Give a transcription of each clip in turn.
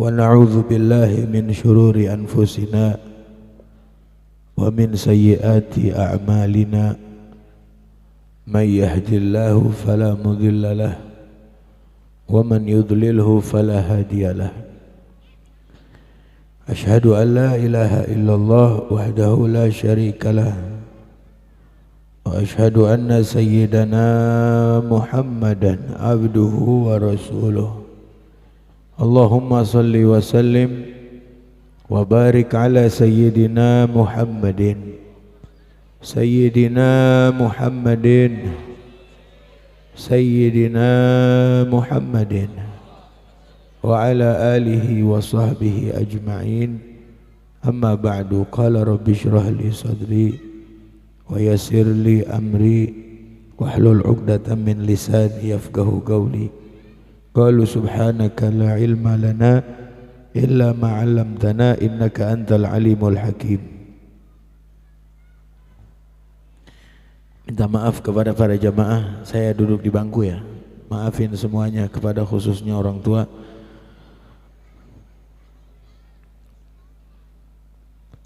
ونعوذ بالله من شرور أنفسنا ومن سيئات أعمالنا من يهد الله فلا مضل له ومن يضلله فلا هادي له أشهد أن لا إله إلا الله وحده لا شريك له وأشهد أن سيدنا محمدا عبده ورسوله اللهم صل وسلم وبارك على سيدنا محمد سيدنا محمد سيدنا محمد وعلى آله وصحبه أجمعين أما بعد قال رب اشرح لي صدري ويسر لي أمري واحلل عقدة من لساني يفقه قولي قالوا سبحانك لا علم لنا إلا ما علمتنا إنك أنت العليم الحكيم. Minta maaf kepada para jamaah, saya duduk di bangku ya. Maafin semuanya, kepada khususnya orang tua.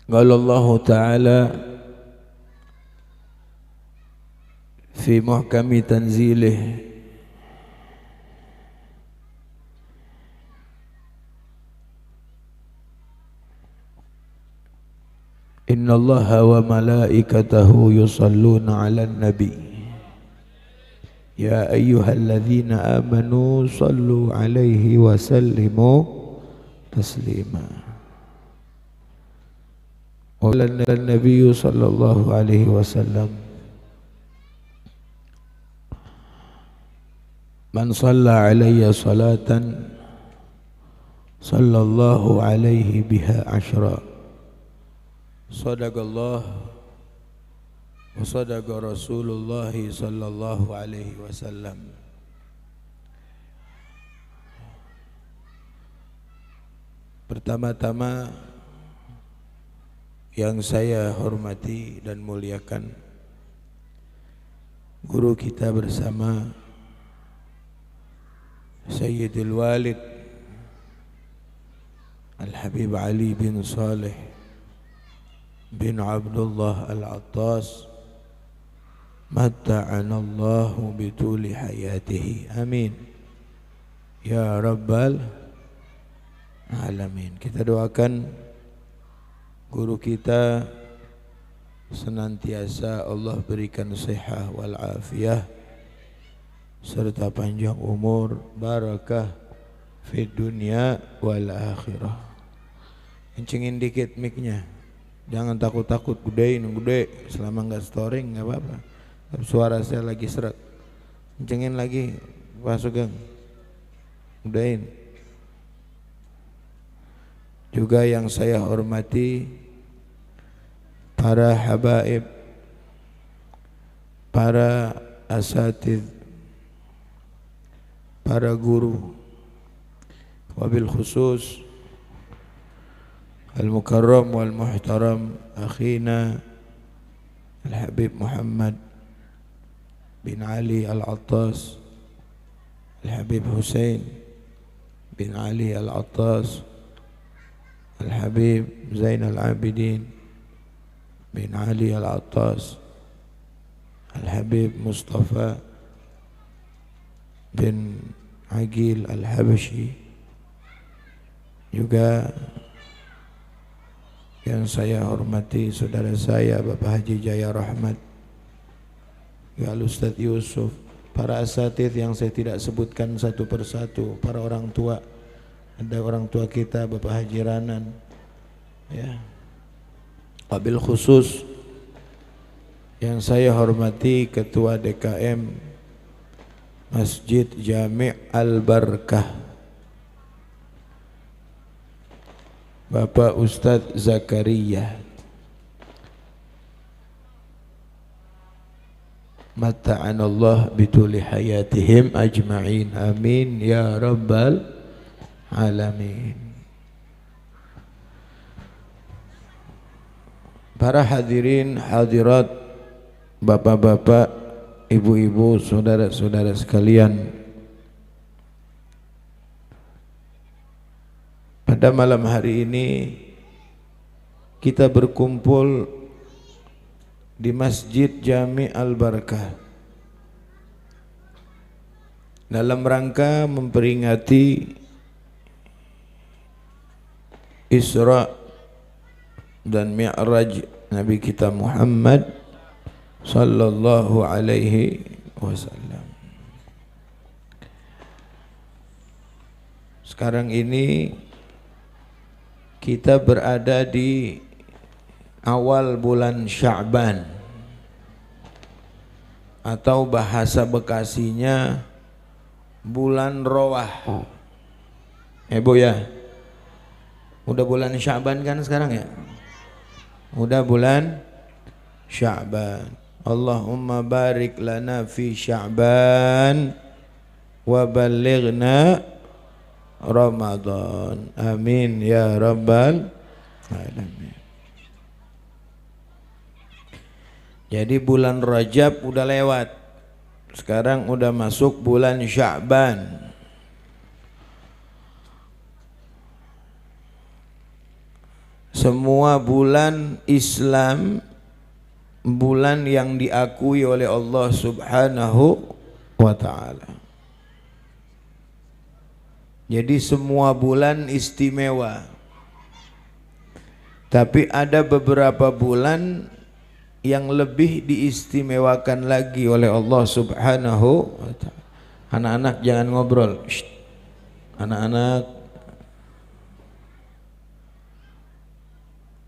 Qala Allah Ta'ala fi muhkami tanzilih Inna Allaha wa malaikatahu yusalluna ala nabi Ya ayyuhalladzina amanu sallu alaihi wa sallimu taslima Wa qala an-nabiy sallallahu alaihi wasallam Man shalla alayya salatan sallallahu alaihi biha ashra Sadaqallah wa sadaqa Rasulullah sallallahu alaihi wasallam. Pertama-tama yang saya hormati dan muliakan guru kita bersama Sayyidul Walid Al-Habib Ali bin Saleh bin Abdullah Al-Attas matta'anallahu bituli hayatihi amin ya rabbal alamin. Kita doakan guru kita senantiasa Allah berikan sehat wal afiyah serta panjang umur, barakah fid dunya wal akhirah. Kencengin dikit mic-nya. Jangan takut-takut, gede, selama enggak storing enggak apa-apa. Suara saya lagi serak. Kencengin lagi, Pak Sugeng. Gedein. Juga yang saya hormati para habaib, para asatidz, para guru, wabil khusus Al-Mukarram wal-Muhtaram Akhina Al-Habib Muhammad bin Ali Al-Attas Al-Habib Hussein bin Ali Al-Attas Al-Habib Zain Al-Abidin bin Ali Al-Attas Al-Habib Mustafa bin Aqil Al-Habashi juga yang saya hormati saudara saya Bapak Haji Jaya Rahmat ya Ustaz Yusuf, para asatidz yang saya tidak sebutkan satu persatu, para orang tua, ada orang tua kita Bapak Haji Ranan ya, wabil khusus yang saya hormati Ketua DKM Masjid Jami' Al-Barkah Bapak Ustadz Zakaria Mata'anallah bituli hayatihim ajma'in amin ya rabbal alamin. Para hadirin hadirat, bapak-bapak, ibu-ibu, saudara-saudara sekalian, Pada malam hari ini kita berkumpul di Masjid Jami Al-Barakah dalam rangka memperingati Isra dan Mi'raj Nabi kita Muhammad sallallahu alaihi wasallam. Sekarang ini kita berada di awal bulan Sya'ban, atau bahasa Bekasinya bulan Rawah. Bu ya, udah bulan Sya'ban kan sekarang ya? Udah bulan Sya'ban. Allahumma barik lana fi Sya'ban wa balighna Ramadan. Amin ya rabbal alamin. Jadi bulan Rajab udah lewat. Sekarang udah masuk bulan Sya'ban. Semua bulan Islam, bulan yang diakui oleh Allah Subhanahu wa ta'ala. Jadi semua bulan istimewa. Tapi ada beberapa bulan yang lebih diistimewakan lagi oleh Allah Subhanahu wa ta'ala. Anak-anak jangan ngobrol. Anak-anak,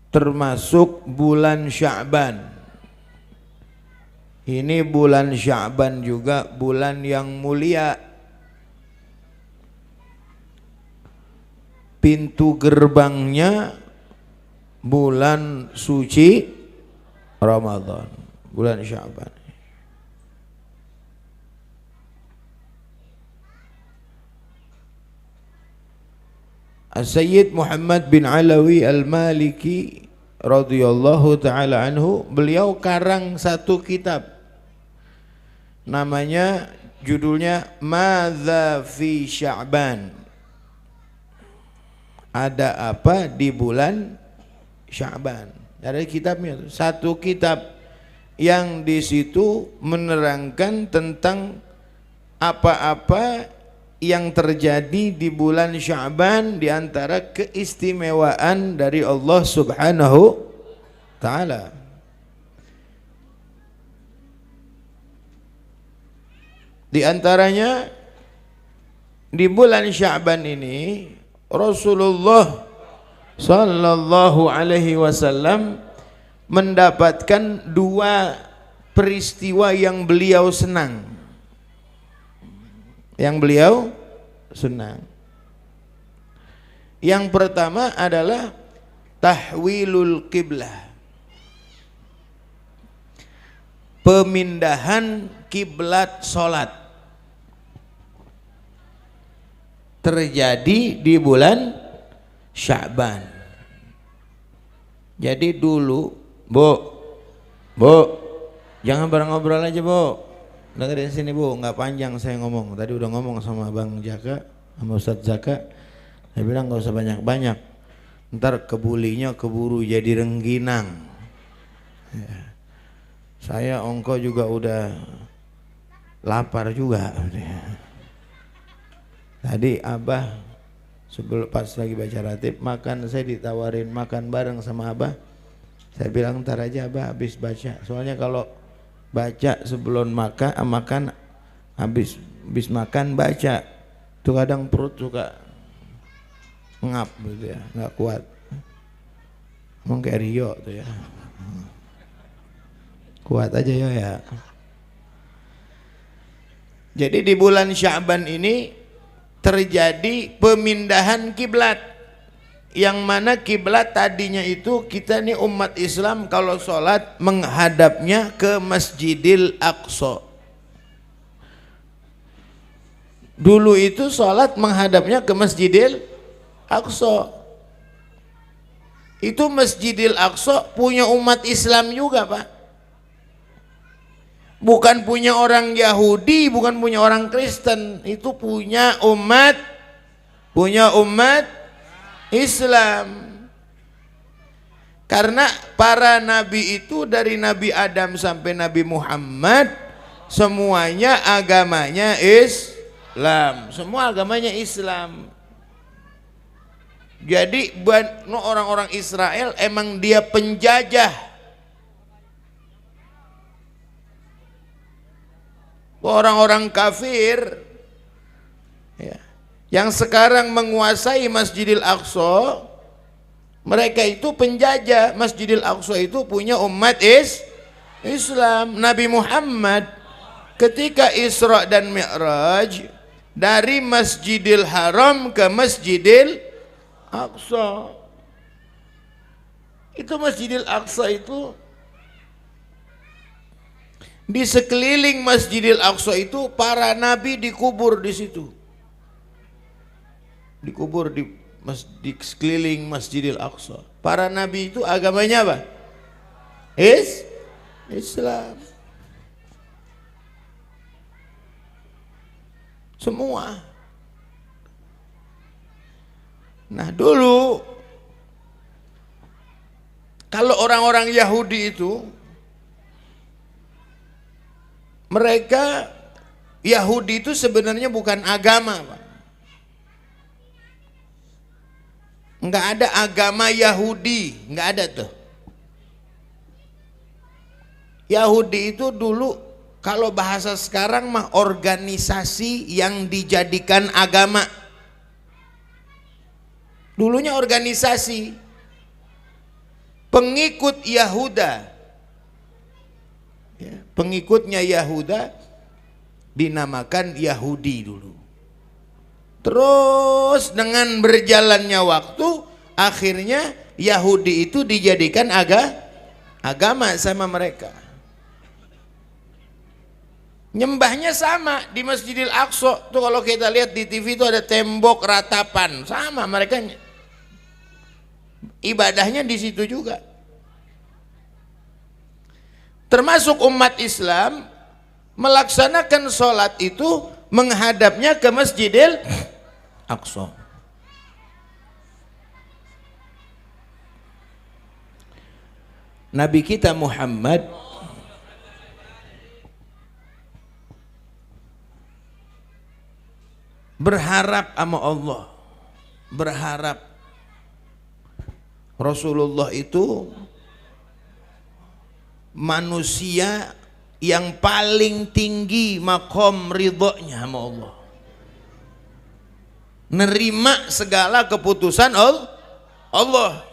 termasuk bulan Sya'ban. Ini bulan Sya'ban juga bulan yang mulia. Pintu gerbangnya bulan suci Ramadan, bulan Sya'ban. Sayyid Muhammad bin Alawi Al-Maliki radhiyallahu ta'ala anhu, beliau karang satu kitab, namanya, judulnya Madza fi Sya'ban. Ada apa di bulan Sya'ban. Dari kitabnya satu kitab yang di situ menerangkan tentang apa-apa yang terjadi di bulan Sya'ban, di antara keistimewaan dari Allah Subhanahu ta'ala. Di antaranya di bulan Sya'ban ini Rasulullah sallallahu alaihi wasallam mendapatkan dua peristiwa yang beliau senang. Yang beliau senang. Yang pertama adalah tahwilul qiblah. Pemindahan kiblat salat. Terjadi di bulan Sya'ban. Jadi dulu, Bu, jangan bareng ngobrol aja, Bu. Dengerin sini, Bu, nggak panjang saya ngomong. Tadi udah ngomong sama Bang Jaka, sama Ustadz Zaka. Saya bilang nggak usah banyak-banyak. Ntar kebulinya keburu jadi rengginang. Ya. Saya ongko juga udah lapar juga. Tadi Abah sebelum pas lagi baca ratib makan, saya ditawarin makan bareng sama Abah. Saya bilang ntar aja Abah habis baca. Soalnya kalau baca sebelum makan habis makan baca, tuh kadang perut suka ngap gitu ya, nggak kuat. Emang kayak Rio tuh ya. Kuat aja ya. Jadi di bulan Sya'ban ini terjadi pemindahan kiblat, yang mana kiblat tadinya itu kita nih umat Islam kalau sholat menghadapnya ke Masjidil Aqsa. Dulu itu sholat menghadapnya ke Masjidil Aqsa. Itu Masjidil Aqsa punya umat Islam juga, Pak. Bukan punya orang Yahudi, bukan punya orang Kristen, itu punya umat Islam. Karena para nabi itu dari Nabi Adam sampai Nabi Muhammad semuanya agamanya Islam. Semua agamanya Islam. Jadi orang-orang Israel emang dia penjajah. Orang-orang kafir ya, yang sekarang menguasai Masjidil Aqsa, mereka itu penjajah. Masjidil Aqsa itu punya umat Islam. Nabi Muhammad ketika Isra dan Mi'raj dari Masjidil Haram ke Masjidil Aqsa, itu Masjidil Aqsa itu di sekeliling Masjidil Aqsa itu para nabi dikubur di situ. Dikubur di sekeliling Masjidil Aqsa. Para nabi itu agamanya apa? Islam. Semua. Nah dulu kalau orang-orang Yahudi itu, mereka Yahudi itu sebenarnya bukan agama, Pak. Enggak ada agama Yahudi, enggak ada tuh. Yahudi itu dulu kalau bahasa sekarang mah organisasi yang dijadikan agama. Dulunya organisasi pengikut Yahuda. Ya, pengikutnya Yahuda dinamakan Yahudi dulu. Terus dengan berjalannya waktu, akhirnya Yahudi itu dijadikan agama sama mereka. Nyembahnya sama di Masjidil Aqsa. Tuh kalau kita lihat di TV itu ada tembok ratapan, sama mereka. Ibadahnya di situ juga. Termasuk umat Islam melaksanakan sholat itu menghadapnya ke Masjidil Aqsa. Nabi kita Muhammad berharap sama Allah, berharap Rasulullah itu manusia yang paling tinggi makom ridhonya sama Allah, nerima segala keputusan Allah.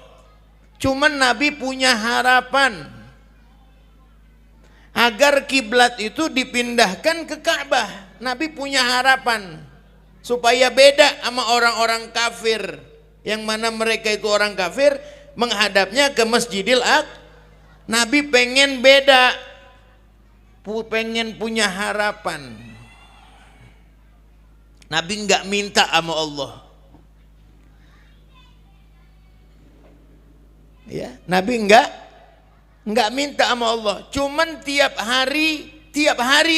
Cuman Nabi punya harapan agar kiblat itu dipindahkan ke Ka'bah. Nabi punya harapan supaya beda sama orang-orang kafir, yang mana mereka itu orang kafir menghadapnya ke Masjidil Aqsa. Nabi pengen beda, pengen punya harapan. Nabi nggak minta sama Allah. Ya, Nabi nggak minta sama Allah. Cuman tiap hari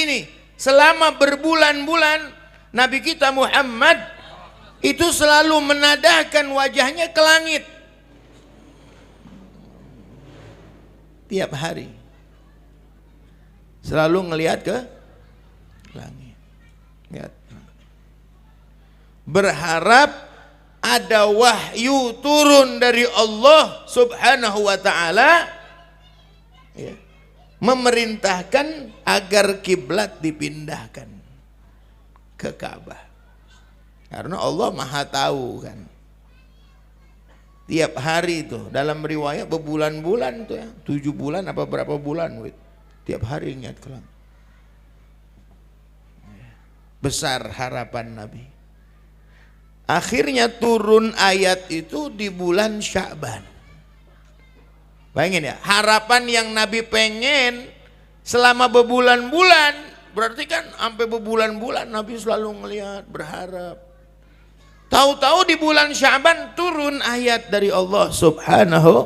nih, selama berbulan-bulan Nabi kita Muhammad itu selalu menadahkan wajahnya ke langit. Tiap hari selalu ngelihat ke langit. Lihat. Berharap ada wahyu turun dari Allah Subhanahu wa ta'ala, ya, memerintahkan agar kiblat dipindahkan ke Ka'bah. Karena Allah Maha tahu kan. Tiap hari itu dalam riwayat berbulan-bulan tuh ya, 7 bulan apa berapa bulan, tiap hari ingat ke langit. Besar harapan Nabi. Akhirnya turun ayat itu di bulan Sya'ban. Bayangin ya, harapan yang Nabi pengen selama berbulan-bulan, berarti kan sampai berbulan-bulan Nabi selalu ngelihat, berharap. Tahu-tahu di bulan Sya'ban turun ayat dari Allah Subhanahu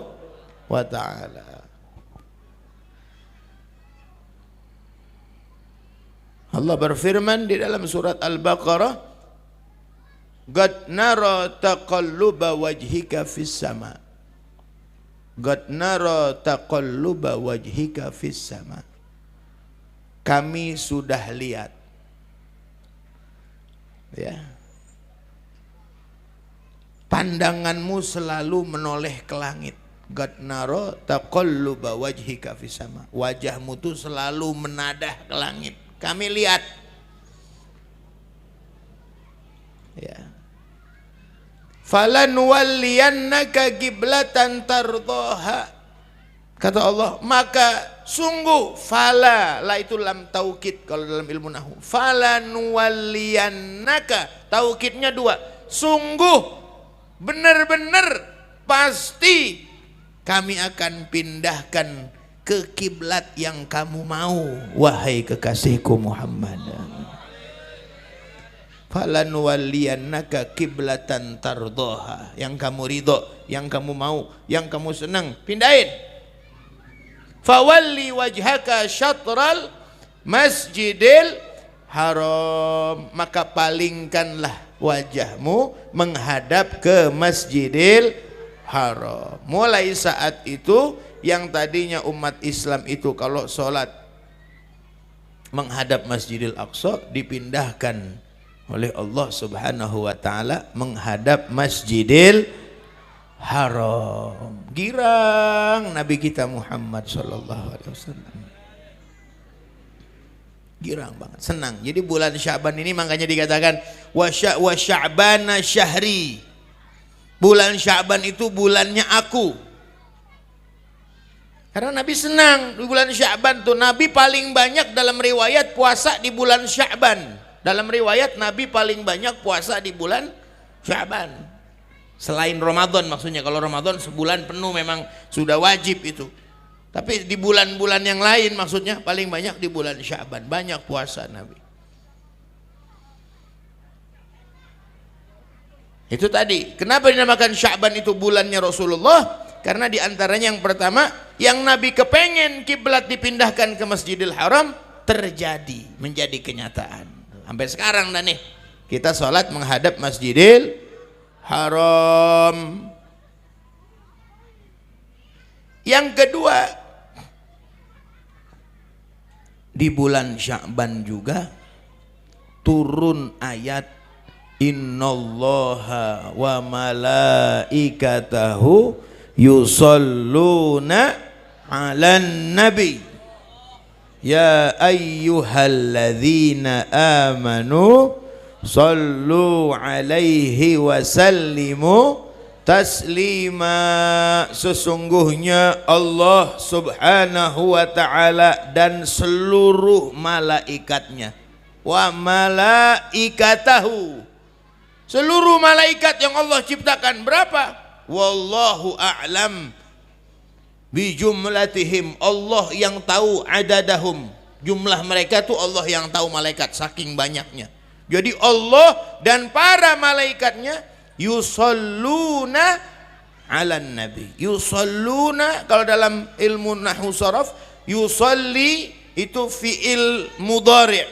wa ta'ala. Allah berfirman di dalam surat Al-Baqarah Qad nara taqalluba wajhika fis sama. Qad nara taqalluba wajhika fis sama. Kami sudah lihat, ya, pandanganmu selalu menoleh ke langit. Qad nara taqalluba wajhika fis sama. Wajahmu tuh selalu menadah ke langit. Kami lihat. Ya. Falanuwalliyannaka qiblatan tardhaha. Kata Allah, maka sungguh, fala, la itu lam taukid kalau dalam ilmu nahwu. Falanuwalliyannaka, taukidnya dua. Sungguh, benar-benar, pasti kami akan pindahkan ke kiblat yang kamu mau, wahai kekasihku Muhammad. Falanuwalliyannaka qiblatan tardhaha, yang kamu ridho, yang kamu mau, yang kamu senang, pindahin. Fawalli wajhaka syatral masjidil haram, maka palingkanlah wajahmu menghadap ke Masjidil Haram. Mulai saat itu, yang tadinya umat Islam itu kalau sholat menghadap Masjidil Aqsa, dipindahkan oleh Allah Subhanahu wa taala menghadap Masjidil Haram. Girang Nabi kita Muhammad sallallahu alaihi wasallam. Girang banget, senang. Jadi bulan Sya'ban ini makanya dikatakan wa sya'bana syahri. Bulan Sya'ban itu bulannya aku. Karena Nabi senang di bulan Sya'ban tuh. Nabi paling banyak dalam riwayat puasa di bulan Sya'ban. Dalam riwayat Nabi paling banyak puasa di bulan Sya'ban. Selain Ramadan maksudnya. Kalau Ramadan sebulan penuh memang sudah wajib itu. Tapi di bulan-bulan yang lain maksudnya paling banyak di bulan Sya'ban. Banyak puasa Nabi. Itu tadi. Kenapa dinamakan Sya'ban itu bulannya Rasulullah? Karena diantaranya yang pertama, yang Nabi kepengen kiblat dipindahkan ke Masjidil Haram terjadi, menjadi kenyataan. Sampai sekarang dah nih, kita sholat menghadap Masjidil Haram. Yang kedua, di bulan Sya'ban juga turun ayat innallaha wa malaikatahu yusalluna 'alan nabi ya ayyuhalladzina amanu sallu 'alaihi wa sallimu taslima. Sesungguhnya Allah Subhanahu wa ta'ala dan seluruh malaikatnya, wa malaikatahu, seluruh malaikat yang Allah ciptakan berapa? Wallahu a'lam bijumlatihim, Allah yang tahu adadahum, jumlah mereka tuh Allah yang tahu malaikat saking banyaknya. Jadi Allah dan para malaikatnya yusalluna 'alan nabi. Yusalluna kalau dalam ilmu nahwu saraf, yusalli itu fi'il mudhari',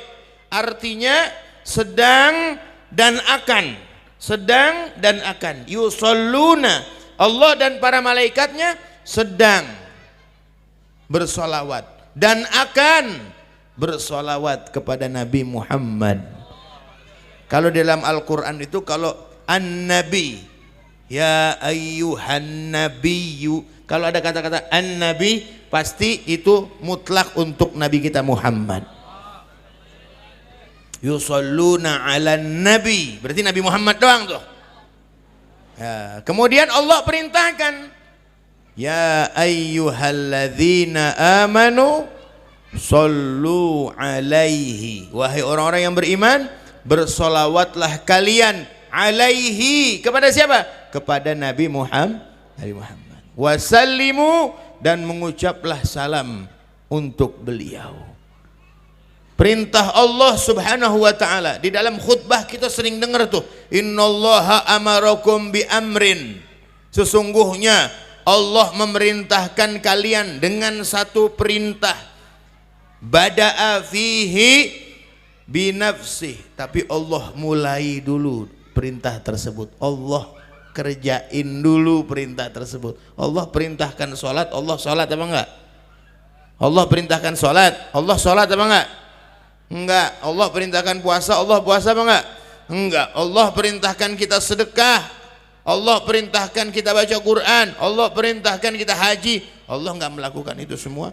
artinya sedang dan akan. Sedang dan akan. Yusalluna, Allah dan para malaikatnya sedang bersolawat dan akan bersolawat kepada Nabi Muhammad. Kalau dalam Al-Quran itu, kalau an-nabi, ya ayyuhan nabiyyu, kalau ada kata-kata an-nabi pasti itu mutlak untuk Nabi kita Muhammad. Yusalluna 'alan nabi, berarti Nabi Muhammad doang tuh. Ya, kemudian Allah perintahkan, ya ayyuhalladzina amanu sallu 'alaihi, wahai orang-orang yang beriman, bersolawatlah kalian alaihi, kepada siapa? Kepada Nabi Muhammad. Wasallimu, dan mengucaplah salam untuk beliau. Perintah Allah Subhanahu wa ta'ala. Di dalam khutbah kita sering dengar tuh, innallaha amarakum bi amrin, sesungguhnya Allah memerintahkan kalian dengan satu perintah. Bada'a fihi binafsih, tapi Allah mulai dulu perintah tersebut. Allah kerjain dulu perintah tersebut. Allah perintahkan sholat, Allah sholat apa enggak? Allah perintahkan sholat, Allah sholat apa enggak? Enggak. Allah perintahkan puasa, Allah puasa apa enggak? Enggak. Allah perintahkan kita sedekah, Allah perintahkan kita baca Quran, Allah perintahkan kita haji. Allah enggak melakukan itu semua.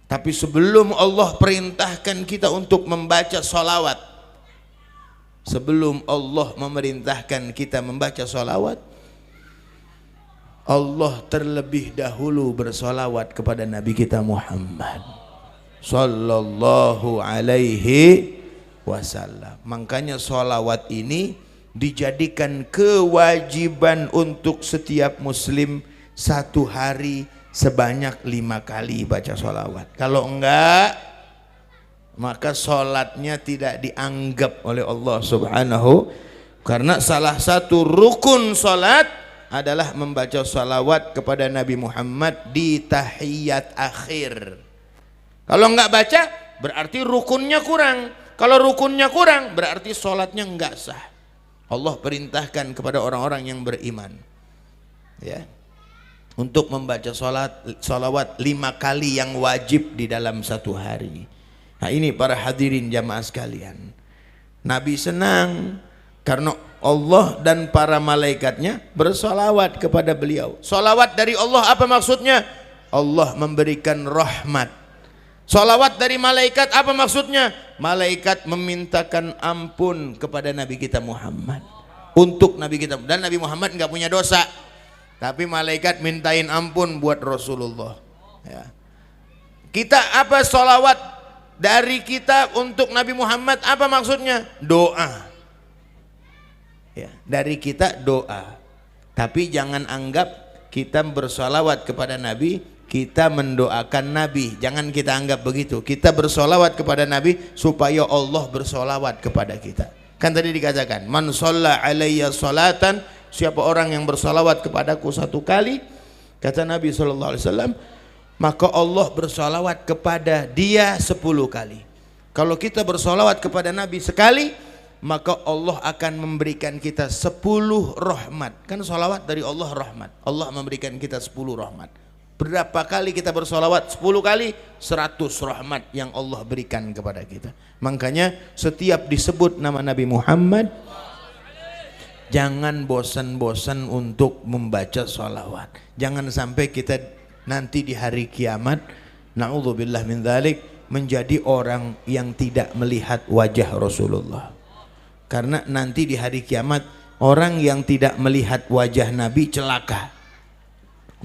Tapi sebelum Allah perintahkan kita untuk membaca sholawat, sebelum Allah memerintahkan kita membaca sholawat, Allah terlebih dahulu bersolawat kepada Nabi kita Muhammad sallallahu alaihi wasallam. Makanya sholawat ini dijadikan kewajiban untuk setiap muslim satu hari sebanyak 5 kali baca sholawat. Kalau enggak, maka sholatnya tidak dianggap oleh Allah subhanahu, karena salah satu rukun sholat adalah membaca sholawat kepada Nabi Muhammad di tahiyat akhir. Kalau enggak baca berarti rukunnya kurang. Kalau rukunnya kurang berarti sholatnya enggak sah. Allah perintahkan kepada orang-orang yang beriman, ya, untuk membaca sholawat 5 kali yang wajib di dalam satu hari. Nah ini para hadirin jamaah sekalian, Nabi senang karena Allah dan para malaikatnya bersolawat kepada beliau. Solawat dari Allah apa maksudnya? Allah memberikan rahmat. Solawat dari malaikat apa maksudnya? Malaikat memintakan ampun kepada Nabi kita Muhammad, untuk Nabi kita, dan Nabi Muhammad nggak punya dosa, tapi malaikat mintain ampun buat Rasulullah, ya. Kita apa solawat dari kita untuk Nabi Muhammad apa maksudnya? Doa, ya, dari kita doa. Tapi jangan anggap kita bersolawat kepada Nabi kita mendoakan Nabi, jangan kita anggap begitu. Kita bersolawat kepada Nabi supaya Allah bersolawat kepada kita. Kan tadi dikatakan, man shalla alayya salatan, siapa orang yang bersolawat kepadaku 1 kali, kata Nabi SAW, maka Allah bersolawat kepada dia 10 kali. Kalau kita bersolawat kepada Nabi sekali, maka Allah akan memberikan kita 10 rahmat. Kan solawat dari Allah rahmat, Allah memberikan kita 10 rahmat. Berapa kali kita bersolawat? 10 kali, 100 rahmat yang Allah berikan kepada kita. Makanya setiap disebut nama Nabi Muhammad, jangan bosan-bosan untuk membaca sholawat. Jangan sampai kita nanti di hari kiamat, na'udzubillah min dzalik, menjadi orang yang tidak melihat wajah Rasulullah. Karena nanti di hari kiamat orang yang tidak melihat wajah Nabi celaka.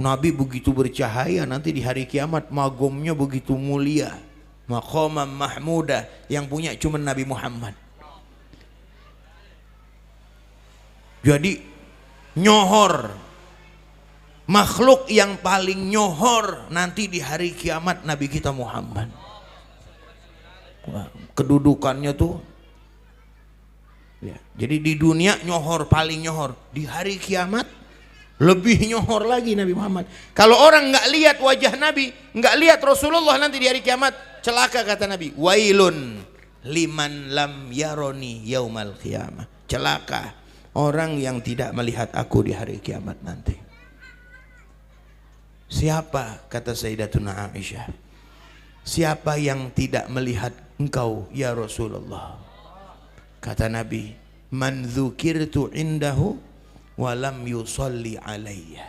Nabi begitu bercahaya, nanti di hari kiamat magomnya begitu mulia, maqamam mahmuda, yang punya cuma Nabi Muhammad. Jadi nyohor, makhluk yang paling nyohor nanti di hari kiamat Nabi kita Muhammad. Wah, kedudukannya tuh, ya. Jadi di dunia nyohor, paling nyohor, di hari kiamat lebih nyohor lagi Nabi Muhammad. Kalau orang nggak lihat wajah Nabi, nggak lihat Rasulullah nanti di hari kiamat, celaka kata Nabi. Wailun liman lam yaroni yaumal qiyamah. Celaka orang yang tidak melihat aku di hari kiamat nanti. Siapa, kata Sayyidatuna Aisyah, siapa yang tidak melihat engkau ya Rasulullah? Kata Nabi, man dzukirtu indahu walam yusolli alayya,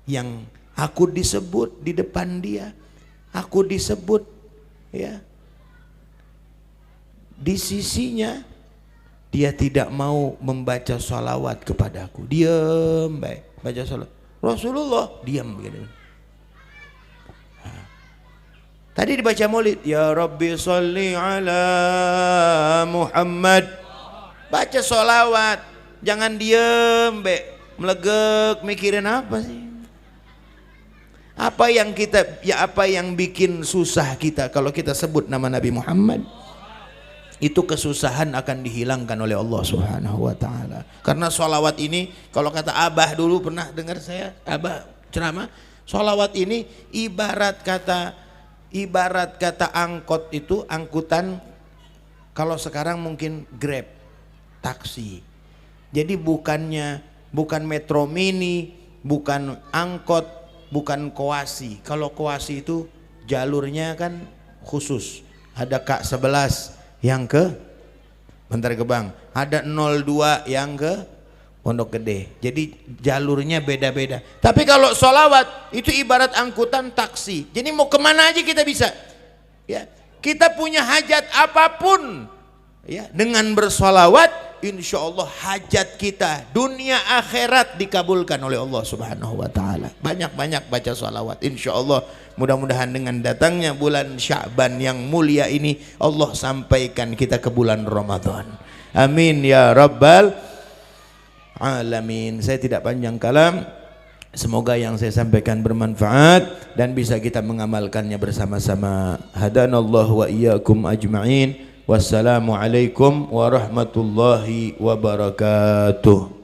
yang aku disebut di depan dia, aku disebut, ya, di sisinya, dia tidak mau membaca sholawat kepadaku. Diam baik, baca sholawat Rasulullah, diam begini. Tadi dibaca maulid, ya Rabbi sholli ala Muhammad, baca sholawat. Jangan diem, melegek, mikirin apa sih? Apa yang bikin susah kita kalau kita sebut nama Nabi Muhammad? Itu kesusahan akan dihilangkan oleh Allah Subhanahu wa taala. Karena sholawat ini, kalau kata Abah dulu pernah dengar saya, Abah ceramah, sholawat ini ibarat kata angkot itu, angkutan, kalau sekarang mungkin Grab, taksi. Jadi bukan metro mini, bukan angkot, bukan koasi. Kalau koasi itu jalurnya kan khusus. Ada K11 yang ke Bantar Gebang, ada 02 yang ke Pondok Gede. Jadi jalurnya beda-beda. Tapi kalau sholawat itu ibarat angkutan taksi. Jadi mau kemana aja kita bisa. Ya, kita punya hajat apapun, ya, dengan bersolawat, insya Allah hajat kita dunia akhirat dikabulkan oleh Allah Subhanahu Wa Taala. Banyak-banyak baca solawat, insya Allah. Mudah-mudahan dengan datangnya bulan Sya'ban yang mulia ini, Allah sampaikan kita ke bulan Ramadan. Amin ya Rabbal Alamin. Saya tidak panjang kalam. Semoga yang saya sampaikan bermanfaat dan bisa kita mengamalkannya bersama-sama. Hadanallahu wa iyyakum ajma'in. Wassalamualaikum warahmatullahi wabarakatuh.